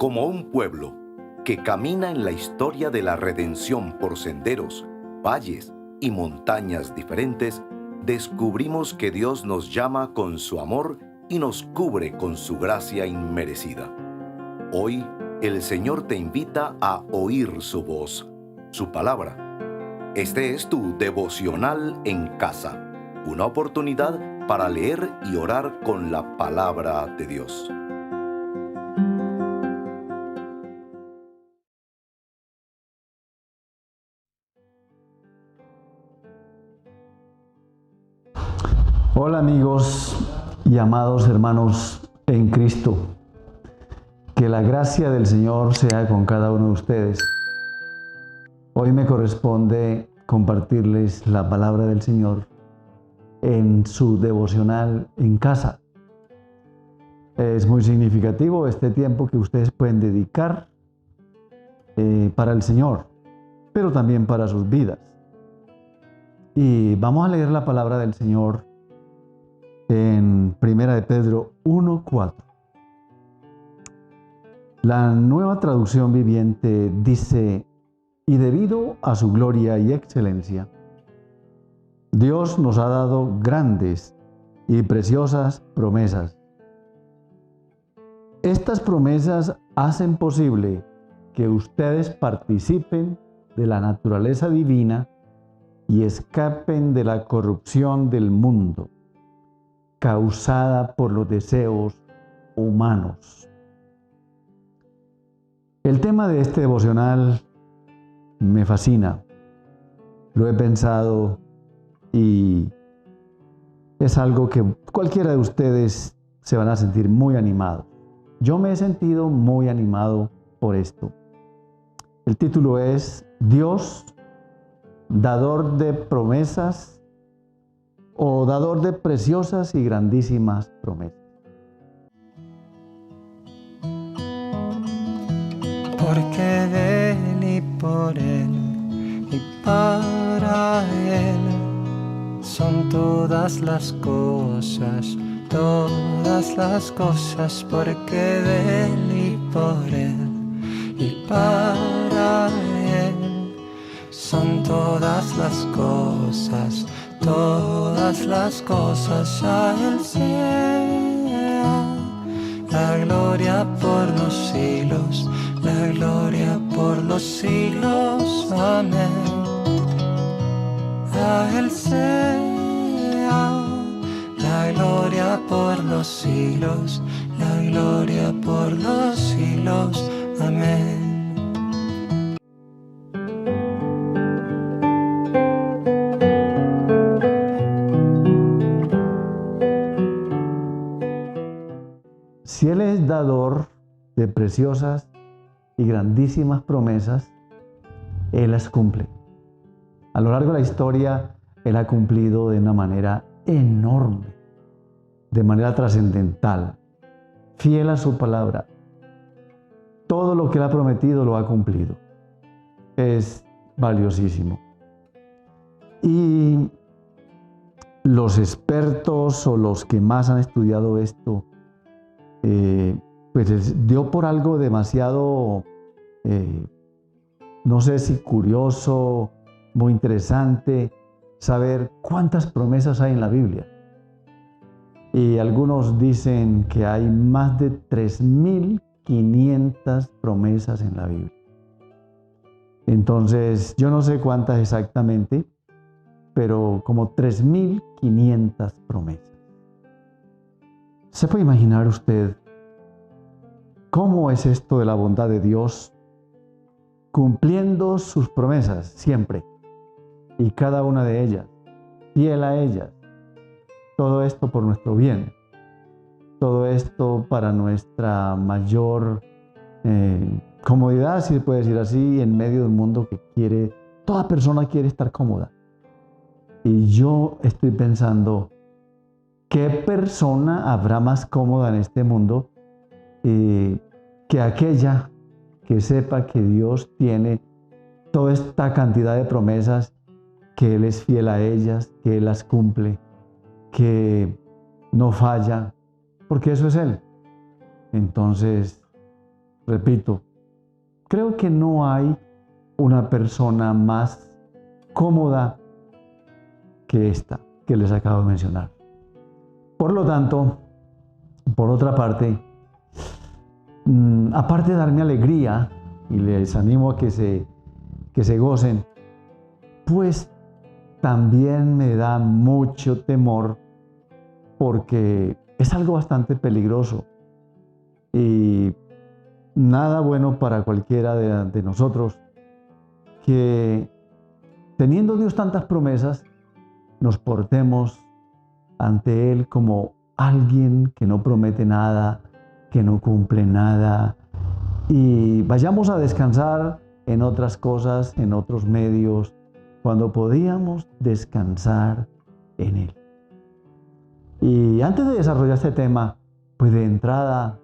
Como un pueblo que camina en la historia de la redención por senderos, valles y montañas diferentes, descubrimos que Dios nos llama con su amor y nos cubre con su gracia inmerecida. Hoy, el Señor te invita a oír su voz, su palabra. Este es tu devocional en casa, una oportunidad para leer y orar con la palabra de Dios. Hola amigos y amados hermanos en Cristo. Que la gracia del Señor sea con cada uno de ustedes. Hoy me corresponde compartirles la palabra del Señor en su devocional en casa. Es muy significativo este tiempo que ustedes pueden dedicar para el Señor, pero también para sus vidas. Y vamos a leer la palabra del Señor en 1 de Pedro 1:4. La Nueva Traducción Viviente dice: y debido a su gloria y excelencia, Dios nos ha dado grandes y preciosas promesas. Estas promesas hacen posible que ustedes participen de la naturaleza divina y escapen de la corrupción del mundo, causada por los deseos humanos. El tema de este devocional me fascina. Lo he pensado y es algo que cualquiera de ustedes se van a sentir muy animados. Yo me he sentido muy animado por esto. El título es Dios, dador de promesas o dador de preciosas y grandísimas promesas. Porque de Él y por Él y para Él son todas las cosas, porque de Él y por Él y para Él son todas las cosas, a Él sea la gloria por los siglos, la gloria por los siglos, amén. A Él sea la gloria por los siglos, la gloria por los siglos, amén. Si Él es dador de preciosas y grandísimas promesas, Él las cumple. A lo largo de la historia, Él ha cumplido de una manera enorme, de manera trascendental, fiel a su palabra. Todo lo que Él ha prometido lo ha cumplido. Es valiosísimo. Y los expertos o los que más han estudiado esto, pues les dio por algo demasiado, no sé si curioso, muy interesante, saber cuántas promesas hay en la Biblia. Y algunos dicen que hay más de 3.500 promesas en la Biblia. Entonces, yo no sé cuántas exactamente, pero como 3.500 promesas. ¿Se puede imaginar usted cómo es esto de la bondad de Dios cumpliendo sus promesas siempre y cada una de ellas, fiel a ellas? Todo esto por nuestro bien, todo esto para nuestra mayor comodidad, si se puede decir así, en medio de un mundo que toda persona quiere estar cómoda. Y yo estoy pensando, ¿qué persona habrá más cómoda en este mundo que aquella que sepa que Dios tiene toda esta cantidad de promesas, que Él es fiel a ellas, que Él las cumple, que no falla, porque eso es Él? Entonces, repito, creo que no hay una persona más cómoda que esta que les acabo de mencionar. Por lo tanto, por otra parte, aparte de darme alegría, y les animo a que se gocen, pues también me da mucho temor porque es algo bastante peligroso y nada bueno para cualquiera de nosotros que, teniendo Dios tantas promesas, nos portemos ante Él como alguien que no promete nada, que no cumple nada, y vayamos a descansar en otras cosas, en otros medios, cuando podíamos descansar en Él. Y antes de desarrollar este tema, pues de entrada,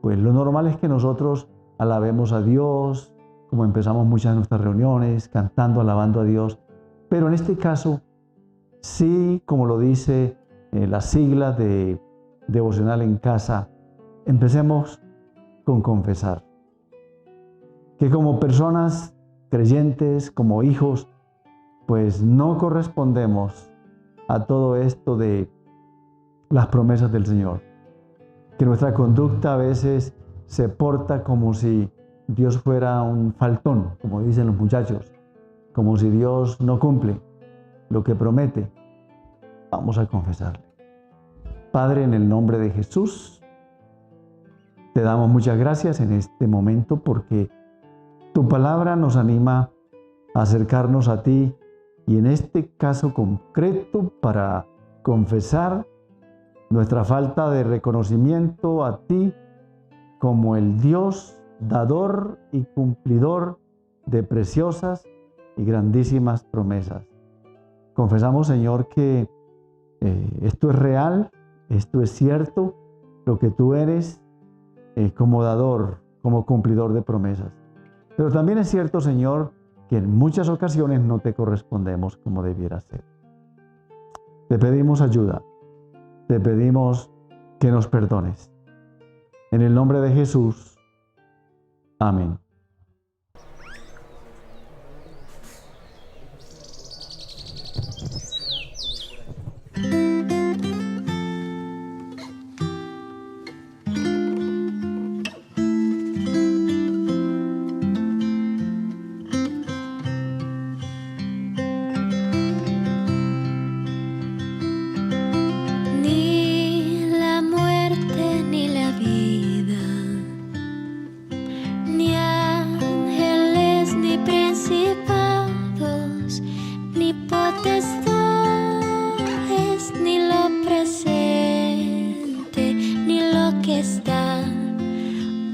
pues lo normal es que nosotros alabemos a Dios, como empezamos muchas de nuestras reuniones, cantando, alabando a Dios, pero en este caso, sí, como lo dice las siglas de Devocional en Casa, empecemos con confesar. Que como personas creyentes, como hijos, pues no correspondemos a todo esto de las promesas del Señor. Que nuestra conducta a veces se porta como si Dios fuera un faltón, como dicen los muchachos, como si Dios no cumple lo que promete. Vamos a confesarle. Padre, en el nombre de Jesús, te damos muchas gracias en este momento porque tu palabra nos anima a acercarnos a ti y en este caso concreto para confesar nuestra falta de reconocimiento a ti como el Dios dador y cumplidor de preciosas y grandísimas promesas. Confesamos, Señor, que esto es real, esto es cierto, lo que tú eres como dador, como cumplidor de promesas. Pero también es cierto, Señor, que en muchas ocasiones no te correspondemos como debiera ser. Te pedimos ayuda, te pedimos que nos perdones. En el nombre de Jesús, amén. Ni la muerte ni la vida, ni ángeles ni principados, ni potestades, ni lo presente, ni lo que está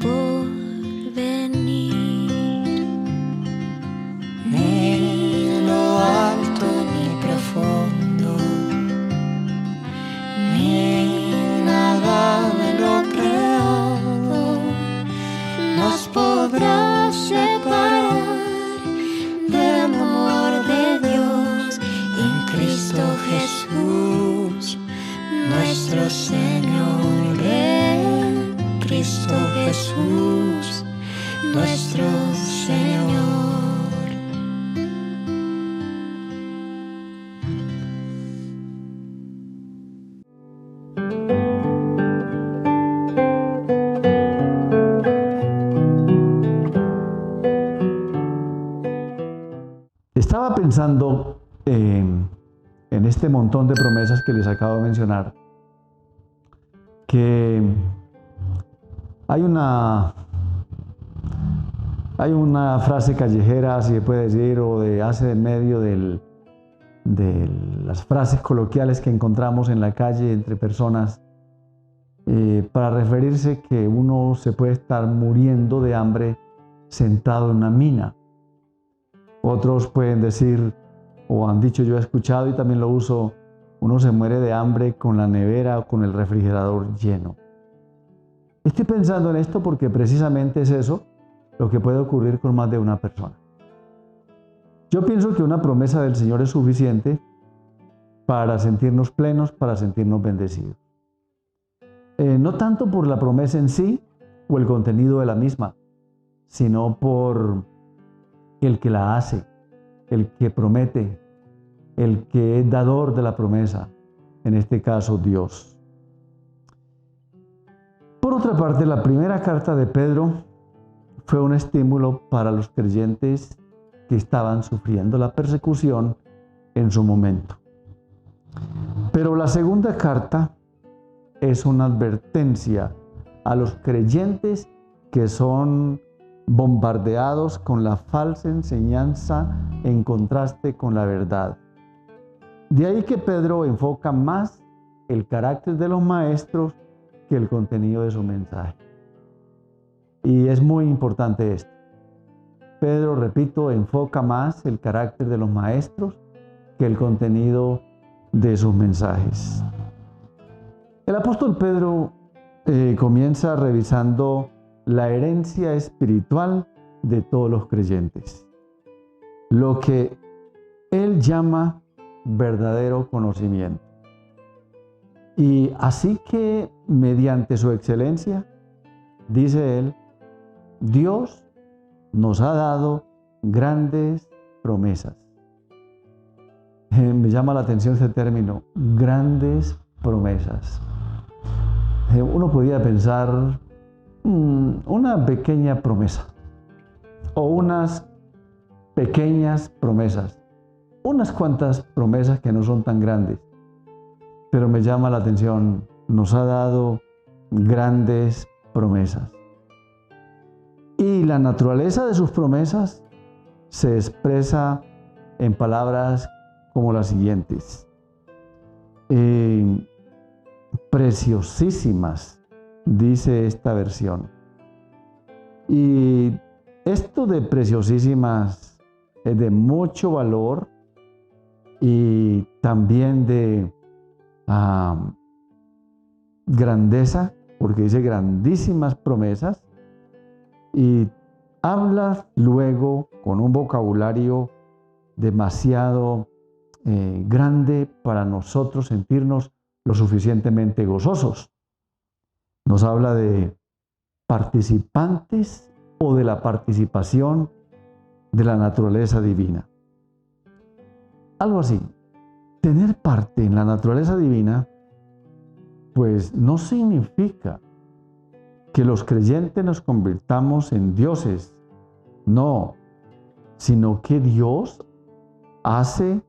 por venir, Ni lo alto ni profundo, ni nada de lo creado nos podrá separar del amor de Dios en Cristo Jesús, nuestro Señor. en Cristo Jesús, nuestro Señor. Estaba pensando en este montón de promesas que les acabo de mencionar, que hay una frase callejera, si se puede decir, o hace del medio de las frases coloquiales que encontramos en la calle entre personas, para referirse que uno se puede estar muriendo de hambre sentado en una mina. Otros pueden decir, o han dicho, yo he escuchado y también lo uso, uno se muere de hambre con la nevera o con el refrigerador lleno. Estoy pensando en esto porque precisamente es eso lo que puede ocurrir con más de una persona. Yo pienso que una promesa del Señor es suficiente para sentirnos plenos, para sentirnos bendecidos. No tanto por la promesa en sí, o el contenido de la misma, sino por el que la hace, el que promete, el que es dador de la promesa, en este caso Dios. Por otra parte, la primera carta de Pedro fue un estímulo para los creyentes que estaban sufriendo la persecución en su momento. Pero la segunda carta es una advertencia a los creyentes que son bombardeados con la falsa enseñanza en contraste con la verdad. De ahí que Pedro enfoca más el carácter de los maestros que el contenido de su mensaje. Y es muy importante esto. Pedro, repito, enfoca más el carácter de los maestros que el contenido de sus mensajes. El apóstol Pedro comienza revisando la herencia espiritual de todos los creyentes, lo que él llama verdadero conocimiento. Y así que mediante su excelencia, dice él, Dios nos ha dado grandes promesas. Me llama la atención ese término, grandes promesas. Uno podría pensar una pequeña promesa o unas pequeñas promesas, unas cuantas promesas que no son tan grandes, pero me llama la atención, nos ha dado grandes promesas. Y la naturaleza de sus promesas se expresa en palabras como las siguientes. Preciosísimas, dice esta versión. Y esto de preciosísimas es de mucho valor y también de grandeza, porque dice grandísimas promesas, y habla luego con un vocabulario demasiado grande para nosotros sentirnos lo suficientemente gozosos. Nos habla de participantes o de la participación de la naturaleza divina. Algo así. Tener parte en la naturaleza divina, pues no significa que los creyentes nos convirtamos en dioses, no, sino que Dios hace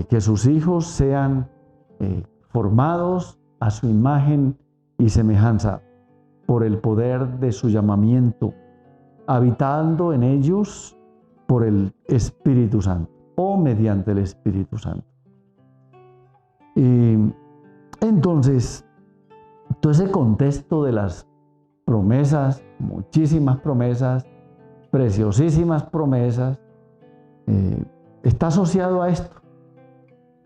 que sus hijos sean formados a su imagen y semejanza por el poder de su llamamiento, habitando en ellos por el Espíritu Santo o mediante el Espíritu Santo. Y entonces, todo ese contexto de las promesas, muchísimas promesas, preciosísimas promesas, está asociado a esto,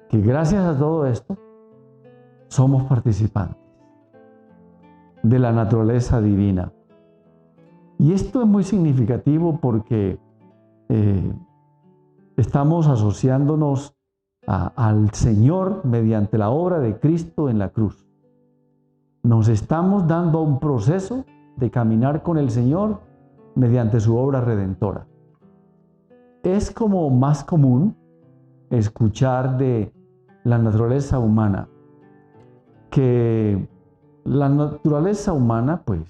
que gracias a todo esto somos participantes de la naturaleza divina. Y esto es muy significativo porque estamos asociándonos al Señor mediante la obra de Cristo en la cruz. Nos estamos dando un proceso de caminar con el Señor mediante su obra redentora. Es como más común escuchar de la naturaleza humana, que la naturaleza humana pues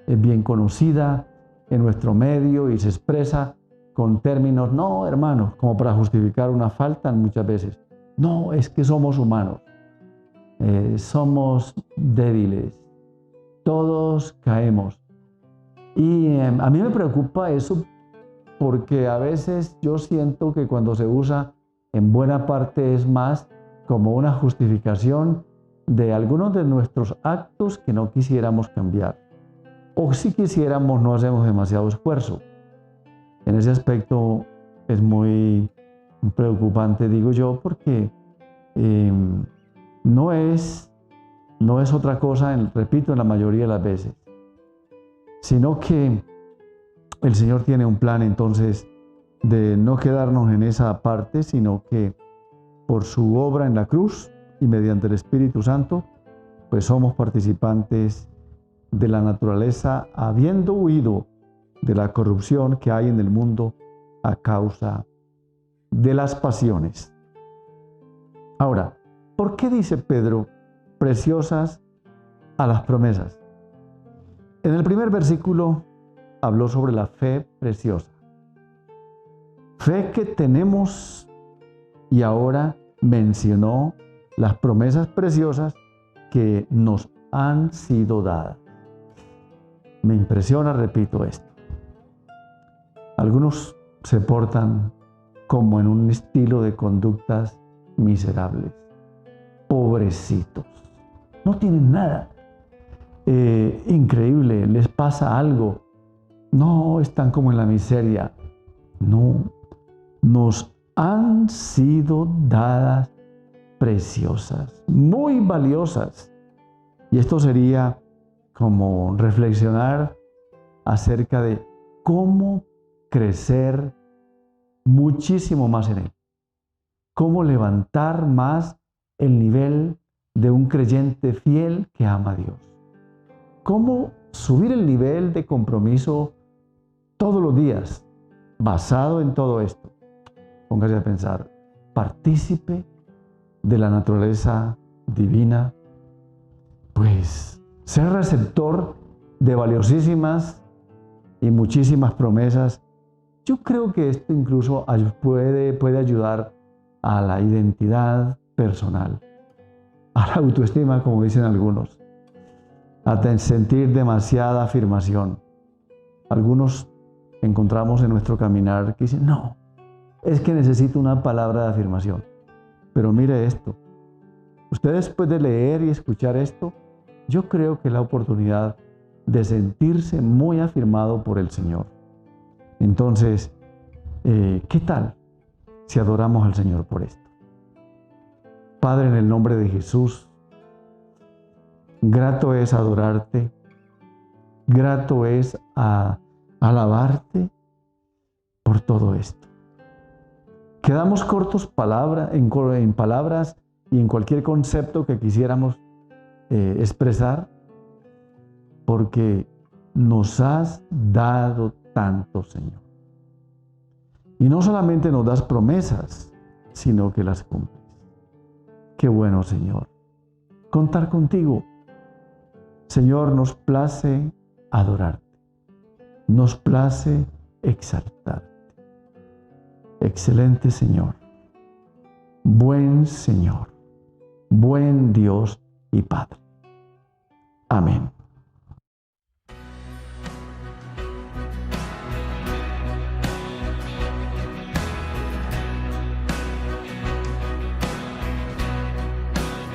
es bien conocida en nuestro medio y se expresa con términos, no hermanos, como para justificar una falta muchas veces. No, es que somos humanos, somos débiles, todos caemos. Y a mí me preocupa eso porque a veces yo siento que cuando se usa en buena parte es más como una justificación de algunos de nuestros actos que no quisiéramos cambiar. O si quisiéramos, no hacemos demasiado esfuerzo. En ese aspecto es muy preocupante, digo yo, porque no es otra cosa, repito, en la mayoría de las veces, sino que el Señor tiene un plan entonces de no quedarnos en esa parte, sino que por su obra en la cruz y mediante el Espíritu Santo, pues somos participantes de la naturaleza, habiendo huido de la corrupción que hay en el mundo a causa de las pasiones. Ahora, ¿por qué dice Pedro preciosas a las promesas? En el primer versículo habló sobre la fe preciosa. Fe que tenemos, y ahora mencionó las promesas preciosas que nos han sido dadas. Me impresiona, repito esto. Algunos se portan como en un estilo de conductas miserables, pobrecitos, no tienen nada. Increíble, les pasa algo, no están como en la miseria. No, nos han sido dadas preciosas, muy valiosas. Y esto sería como reflexionar acerca de cómo crecer muchísimo más en Él, cómo levantar más el nivel de un creyente fiel que ama a Dios, cómo subir el nivel de compromiso todos los días, basado en todo esto. Póngase a pensar, partícipe de la naturaleza divina, pues ser receptor de valiosísimas y muchísimas promesas. Yo creo que esto incluso puede ayudar a la identidad personal, a la autoestima, como dicen algunos, a sentir demasiada afirmación. Algunos encontramos en nuestro caminar que dicen, no, es que necesito una palabra de afirmación. Pero mire esto, usted después de leer y escuchar esto, yo creo que es la oportunidad de sentirse muy afirmado por el Señor. Entonces, ¿qué tal si adoramos al Señor por esto? Padre, en el nombre de Jesús, grato es adorarte, grato es alabarte por todo esto. Quedamos cortos en palabras y en cualquier concepto que quisiéramos expresar, porque nos has dado tanto, Señor. Y no solamente nos das promesas, sino que las cumples. Qué bueno, Señor, contar contigo. Señor, nos place adorarte, nos place exaltarte. Excelente Señor, buen Señor, buen Dios y Padre. Amén.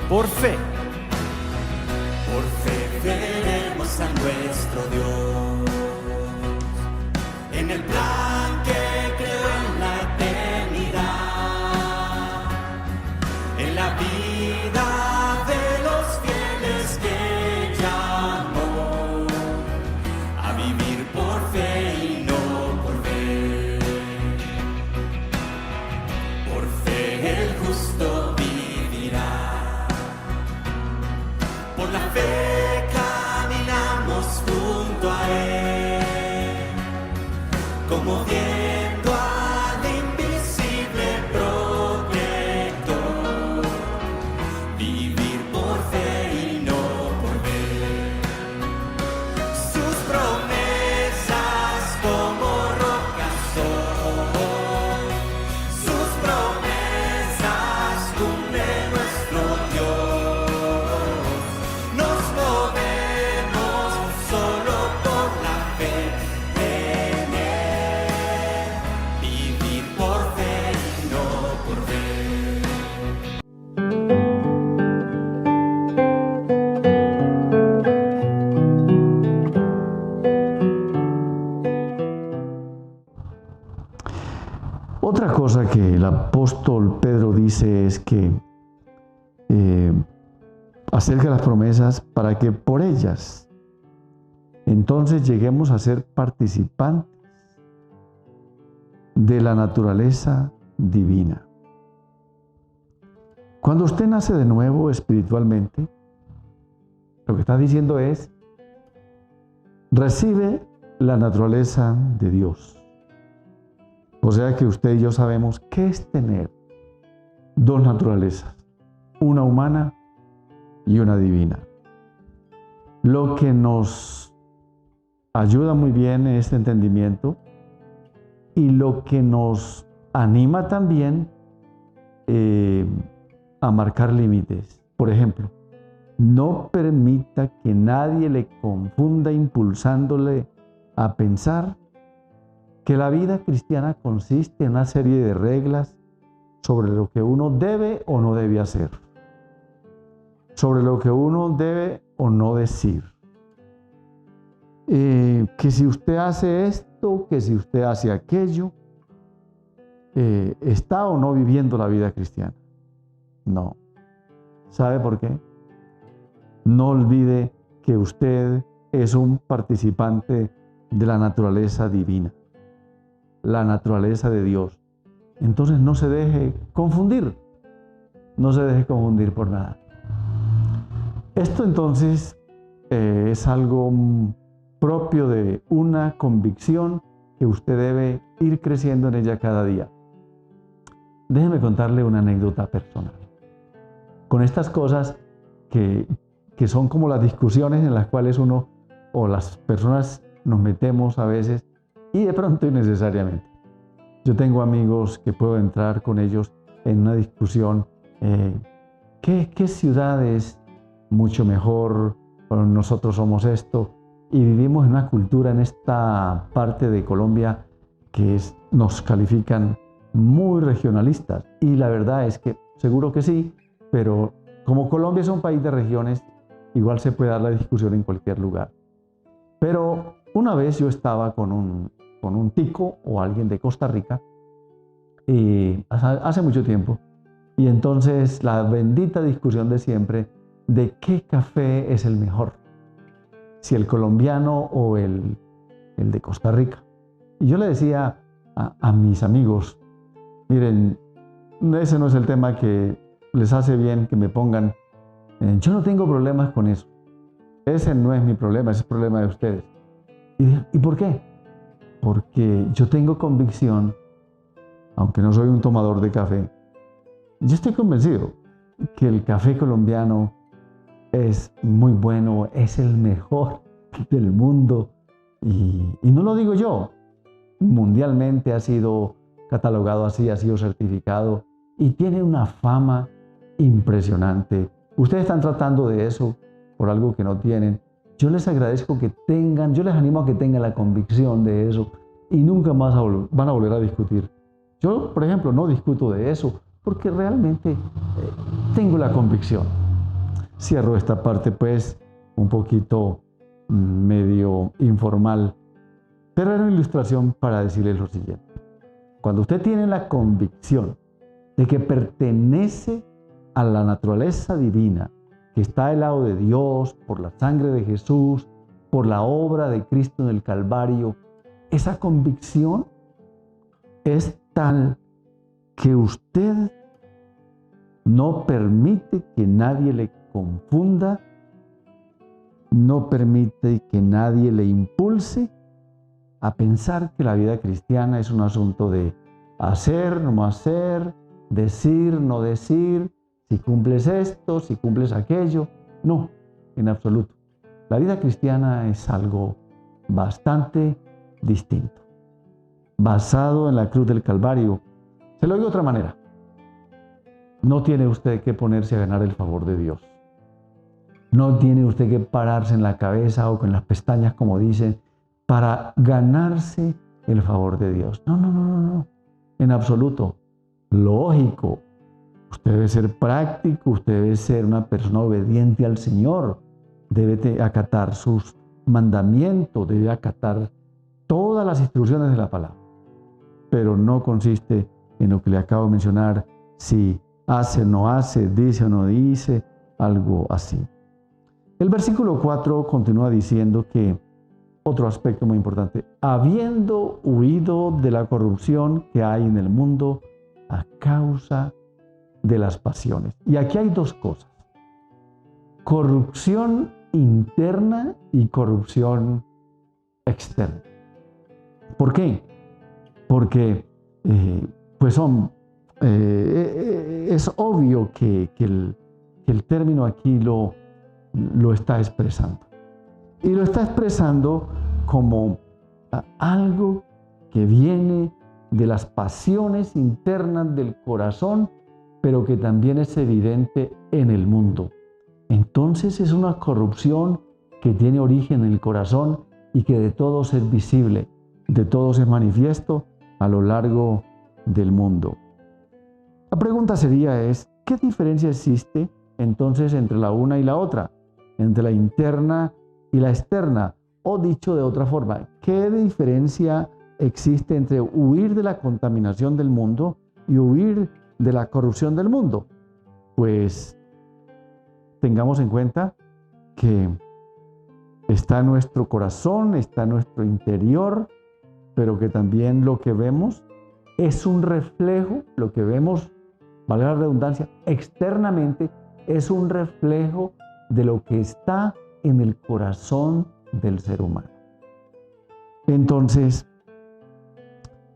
Por fe veremos a nuestro Dios en el plan que creó en la eternidad, en la vida de los fieles que llamó a vivir por fe y no por ver. Por fe el justo vivirá. Por la fe caminamos junto a Él, como viendo al invisible protector, vivir por fe y no por ver. Sus promesas como rocas son, sus promesas cumple nuestro Dios. Nos movemos solo por la fe en Él, vivir por fe y no por ver. Otra cosa que el apóstol Pedro dice es que acerca de las promesas para que por ellas entonces lleguemos a ser participantes de la naturaleza divina. Cuando usted nace de nuevo espiritualmente, lo que está diciendo es recibe la naturaleza de Dios. O sea que usted y yo sabemos qué es tener dos naturalezas, una humana y una divina. Lo que nos ayuda muy bien en este entendimiento y lo que nos anima también a marcar límites. Por ejemplo, no permita que nadie le confunda impulsándole a pensar que la vida cristiana consiste en una serie de reglas sobre lo que uno debe o no debe hacer, sobre lo que uno debe o no decir. Que si usted hace esto, que si usted hace aquello, ¿está o no viviendo la vida cristiana? No. ¿Sabe por qué? No olvide que usted es un participante de la naturaleza divina, la naturaleza de Dios. Entonces no se deje confundir, no se deje confundir por nada. Esto entonces es algo propio de una convicción que usted debe ir creciendo en ella cada día. Déjeme contarle una anécdota personal. Con estas cosas que son como las discusiones en las cuales uno o las personas nos metemos a veces y de pronto innecesariamente. Yo tengo amigos que puedo entrar con ellos en una discusión. ¿Qué ciudad es mucho mejor? Bueno, nosotros somos esto y vivimos en una cultura en esta parte de Colombia que nos califican muy regionalistas. Y la verdad es que seguro que sí, pero como Colombia es un país de regiones, igual se puede dar la discusión en cualquier lugar. Pero una vez yo estaba con un tico o alguien de Costa Rica, hace mucho tiempo, y entonces la bendita discusión de siempre de qué café es el mejor, si el colombiano o el de Costa Rica. Y yo le decía a mis amigos, miren, ese no es el tema que les hace bien que me pongan. Yo no tengo problemas con eso. Ese no es mi problema, ese es el problema de ustedes. ¿Y por qué? Porque yo tengo convicción, aunque no soy un tomador de café, yo estoy convencido que el café colombiano es muy bueno, es el mejor del mundo. Y no lo digo yo, mundialmente ha sido catalogado así, ha sido certificado y tiene una fama impresionante. Ustedes están tratando de eso por algo que no tienen. Yo les agradezco que tengan, yo les animo a que tengan la convicción de eso y nunca más van a volver a discutir. Yo, por ejemplo, no discuto de eso porque realmente tengo la convicción. Cierro esta parte pues un poquito medio informal, pero era una ilustración para decirles lo siguiente. Cuando usted tiene la convicción de que pertenece a la naturaleza divina, que está al lado de Dios, por la sangre de Jesús, por la obra de Cristo en el Calvario, esa convicción es tal que usted no permite que nadie le confunda, no permite que nadie le impulse a pensar que la vida cristiana es un asunto de hacer, no hacer, decir, no decir, si cumples esto, si cumples aquello. No, en absoluto. La vida cristiana es algo bastante distinto, basado en la cruz del Calvario. Se lo digo de otra manera. No tiene usted que ponerse a ganar el favor de Dios. No tiene usted que pararse en la cabeza o con las pestañas, como dicen, para ganarse el favor de Dios. No. En absoluto. Lógico. Usted debe ser práctico, usted debe ser una persona obediente al Señor, debe acatar sus mandamientos, debe acatar todas las instrucciones de la palabra. Pero no consiste en lo que le acabo de mencionar, si hace o no hace, dice o no dice, algo así. El versículo 4 continúa diciendo que otro aspecto muy importante, habiendo huido de la corrupción que hay en el mundo a causa de las pasiones. Y aquí hay dos cosas: corrupción interna y corrupción externa. ¿Por qué? Porque es obvio que el término aquí lo está expresando. Y lo está expresando como algo que viene de las pasiones internas del corazón, pero que también es evidente en el mundo. Entonces es una corrupción que tiene origen en el corazón y que de todos es visible, de todos es manifiesto a lo largo del mundo. La pregunta sería ¿qué diferencia existe entonces entre la una y la otra? Entre la interna y la externa. O dicho de otra forma, ¿qué diferencia existe entre huir de la contaminación del mundo y huir de la corrupción del mundo? Pues tengamos en cuenta que está en nuestro corazón, está en nuestro interior, pero que también lo que vemos es un reflejo, lo que vemos, valga la redundancia, externamente es un reflejo de lo que está en el corazón del ser humano. Entonces,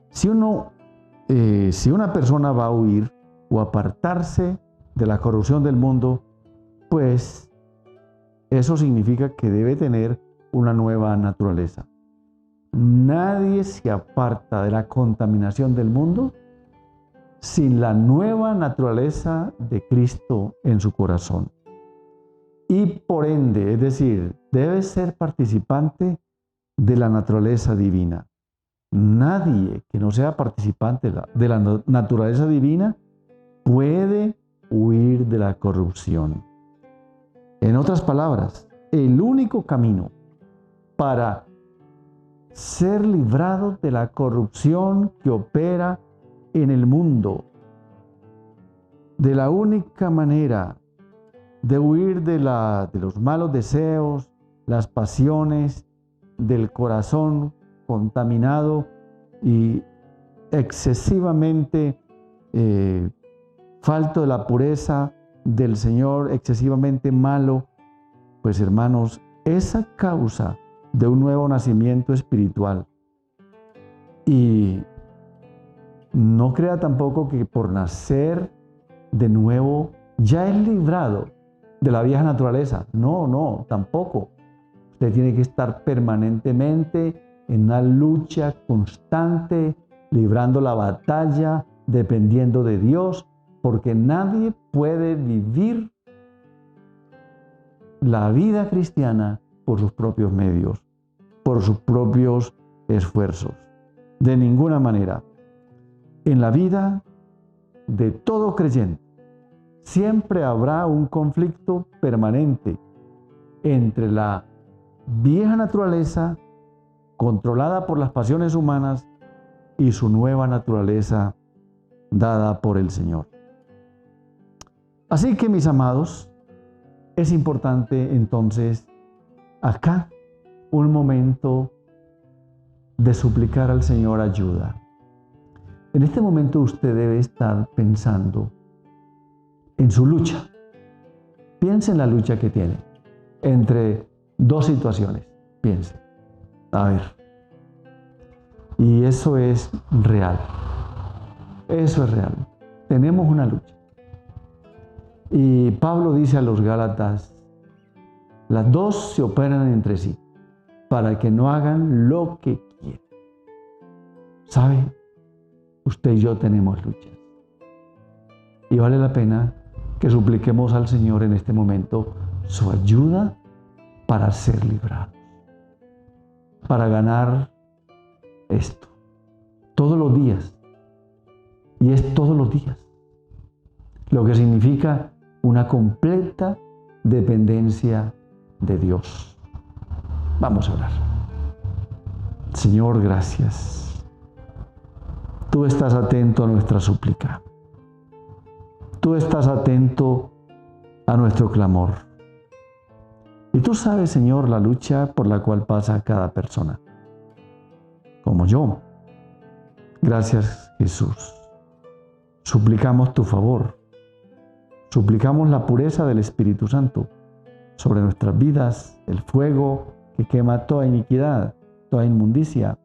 si una persona va a huir o apartarse de la corrupción del mundo, pues eso significa que debe tener una nueva naturaleza. Nadie se aparta de la contaminación del mundo sin la nueva naturaleza de Cristo en su corazón. Y por ende, es decir, debe ser participante de la naturaleza divina. Nadie que no sea participante de la naturaleza divina puede huir de la corrupción. En otras palabras, el único camino para ser librado de la corrupción que opera en el mundo, de la única manera de huir de los malos deseos, las pasiones del corazón contaminado y excesivamente falto de la pureza del Señor, excesivamente malo, pues hermanos, esa causa de un nuevo nacimiento espiritual. Y no crea tampoco que por nacer de nuevo ya es librado de la vieja naturaleza. No, tampoco. Usted tiene que estar permanentemente en una lucha constante, librando la batalla, dependiendo de Dios, porque nadie puede vivir la vida cristiana por sus propios medios, por sus propios esfuerzos. De ninguna manera. En la vida de todo creyente siempre habrá un conflicto permanente entre la vieja naturaleza controlada por las pasiones humanas y su nueva naturaleza dada por el Señor. Así que, mis amados, es importante entonces acá un momento de suplicar al Señor ayuda. En este momento usted debe estar pensando en su lucha. Piense en la lucha que tiene entre dos situaciones. Piense. A ver. Y eso es real. Eso es real. Tenemos una lucha. Y Pablo dice a los Gálatas, las dos se operan entre sí para que no hagan lo que quieren. ¿Sabe? Usted y yo tenemos luchas. Y vale la pena que supliquemos al Señor en este momento su ayuda para ser librados, para ganar esto todos los días. Y es todos los días, lo que significa una completa dependencia de Dios. Vamos a orar. Señor, gracias. Tú estás atento a nuestra súplica. Tú estás atento a nuestro clamor. Y tú sabes, Señor, la lucha por la cual pasa cada persona, como yo. Gracias, Jesús. Suplicamos tu favor. Suplicamos la pureza del Espíritu Santo sobre nuestras vidas, el fuego que quema toda iniquidad, toda inmundicia.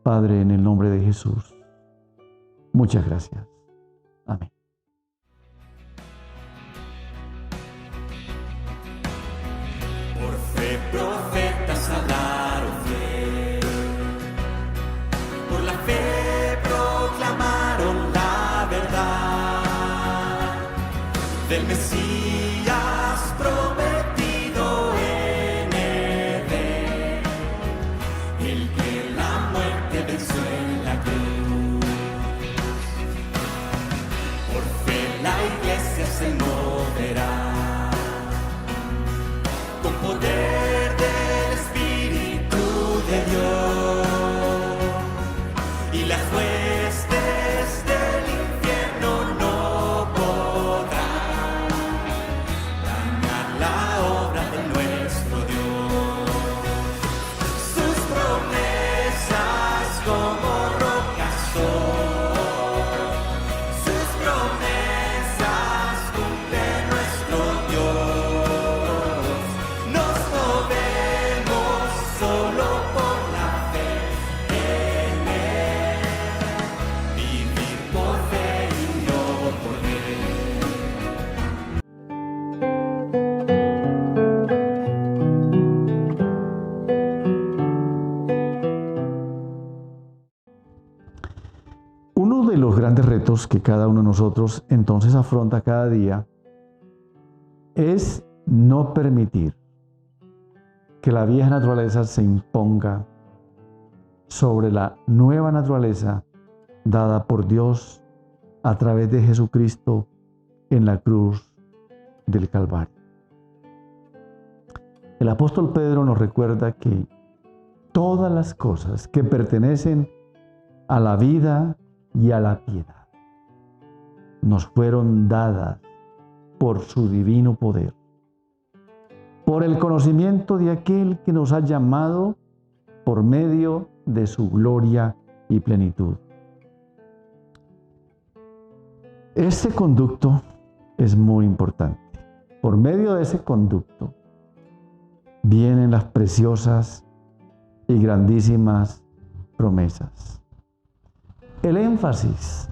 Padre, en el nombre de Jesús, muchas gracias. Amén. Por fe profetas hablaron fe, por la fe proclamaron la verdad del Mesías prometido en Edén, el que la muerte venció en la cruz. Por fe la iglesia se moverá con poder del Espíritu de Dios, y las huestes del infierno no podrán dañar la obra de nuestro Dios. Sus promesas como rocas son, sus promesas cumple nuestro Dios. Nos movemos solo por la fe en Él, vivir por fe y no por ver. Uno de los grandes retos que cada uno de nosotros entonces afronta cada día es no permitir que la vieja naturaleza se imponga sobre la nueva naturaleza dada por Dios a través de Jesucristo en la cruz del Calvario. El apóstol Pedro nos recuerda que todas las cosas que pertenecen a la vida y a la piedad nos fueron dadas por su divino poder, por el conocimiento de aquel que nos ha llamado por medio de su gloria y plenitud. Este conducto es muy importante. Por medio de ese conducto vienen las preciosas y grandísimas promesas. El énfasis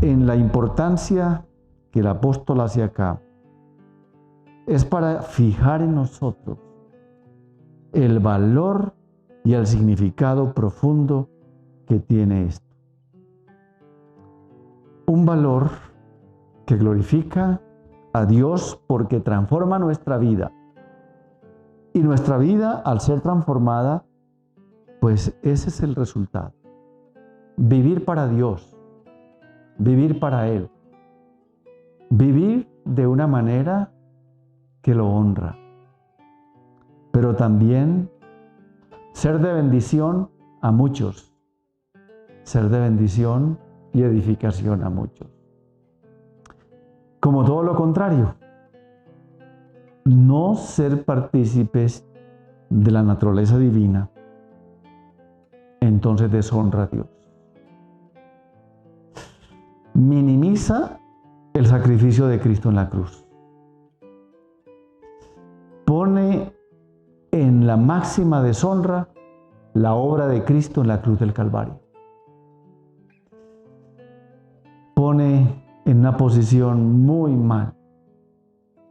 en la importancia que el apóstol hace acá es para fijar en nosotros el valor y el significado profundo que tiene esto. Un valor que glorifica a Dios porque transforma nuestra vida. Y nuestra vida, al ser transformada, pues ese es el resultado. Vivir para Dios, vivir para Él, vivir de una manera que lo honra, pero también ser de bendición a muchos, ser de bendición y edificación a muchos. Como todo lo contrario, no ser partícipes de la naturaleza divina, entonces deshonra a Dios. Minimiza el sacrificio de Cristo en la cruz. Pone en la máxima deshonra la obra de Cristo en la cruz del Calvario. Pone en una posición muy mal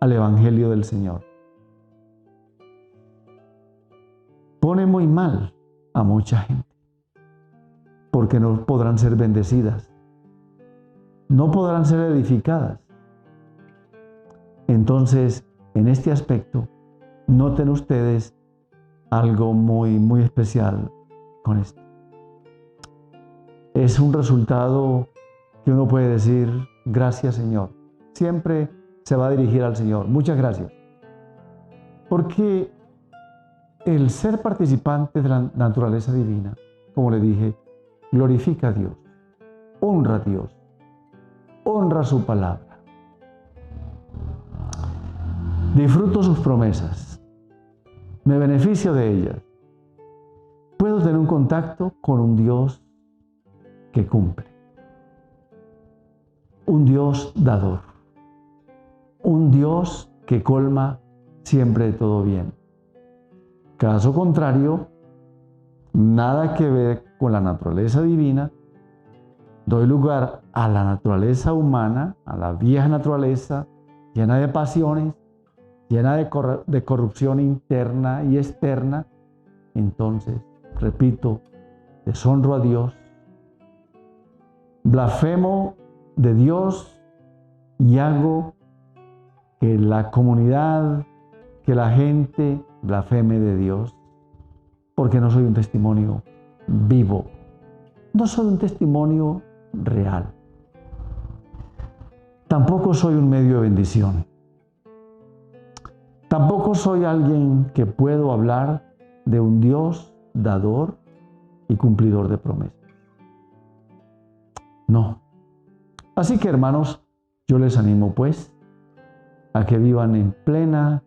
al Evangelio del Señor. Pone muy mal a mucha gente, porque no podrán ser bendecidas, no podrán ser edificadas. Entonces, en este aspecto, noten ustedes algo muy especial con esto. Es un resultado que uno puede decir, gracias Señor. Siempre se va a dirigir al Señor. Muchas gracias. Porque el ser participante de la naturaleza divina, como le dije, glorifica a Dios, honra a Dios, honra su palabra. Disfruto sus promesas, me beneficio de ellas. Puedo tener un contacto con un Dios que cumple, un Dios dador, un Dios que colma siempre de todo bien. Caso contrario, nada que ver con la naturaleza divina, doy lugar a la naturaleza humana, a la vieja naturaleza, llena de pasiones, llena de corrupción interna y externa. Entonces, repito, deshonro a Dios, blasfemo de Dios y hago que la comunidad, que la gente blasfeme de Dios, porque no soy un testimonio vivo, no soy un testimonio real. Tampoco soy un medio de bendición. Tampoco soy alguien que puedo hablar de un Dios dador y cumplidor de promesas. No. Así que, hermanos, yo les animo pues a que vivan en plena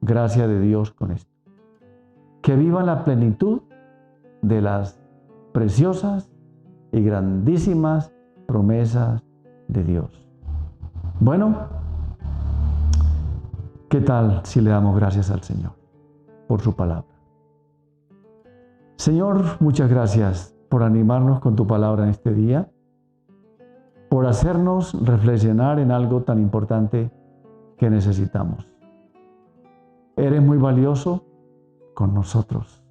gracia de Dios con esto. Que vivan la plenitud de las preciosas y grandísimas promesas de Dios. Bueno, ¿qué tal si le damos gracias al Señor por su palabra? Señor, muchas gracias por animarnos con tu palabra en este día, por hacernos reflexionar en algo tan importante que necesitamos. Eres muy valioso con nosotros.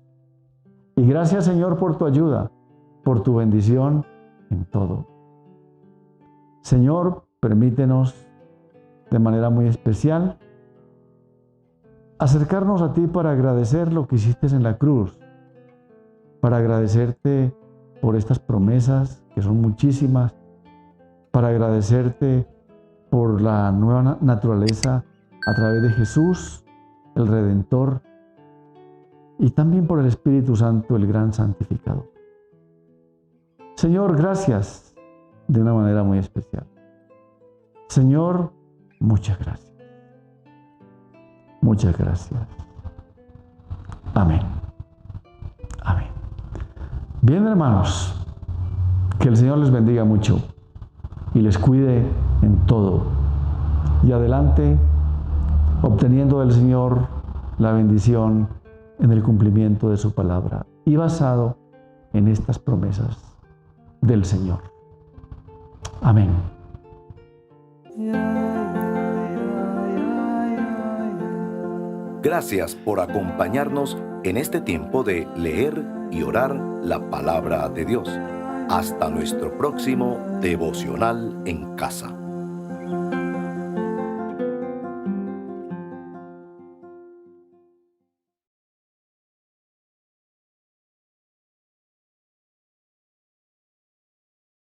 Y gracias, Señor, por tu ayuda, por tu bendición en todo. Señor, permítenos de manera muy especial acercarnos a ti para agradecer lo que hiciste en la cruz, para agradecerte por estas promesas, que son muchísimas, para agradecerte por la nueva naturaleza a través de Jesús, el Redentor, y también por el Espíritu Santo, el gran santificador. Señor, gracias de una manera muy especial. Señor, muchas gracias. Muchas gracias. Amén. Amén. Bien, hermanos, que el Señor les bendiga mucho y les cuide en todo. Y adelante, obteniendo del Señor la bendición en el cumplimiento de su palabra y basado en estas promesas del Señor. Amén. Gracias por acompañarnos en este tiempo de leer y orar la palabra de Dios. Hasta nuestro próximo devocional en casa.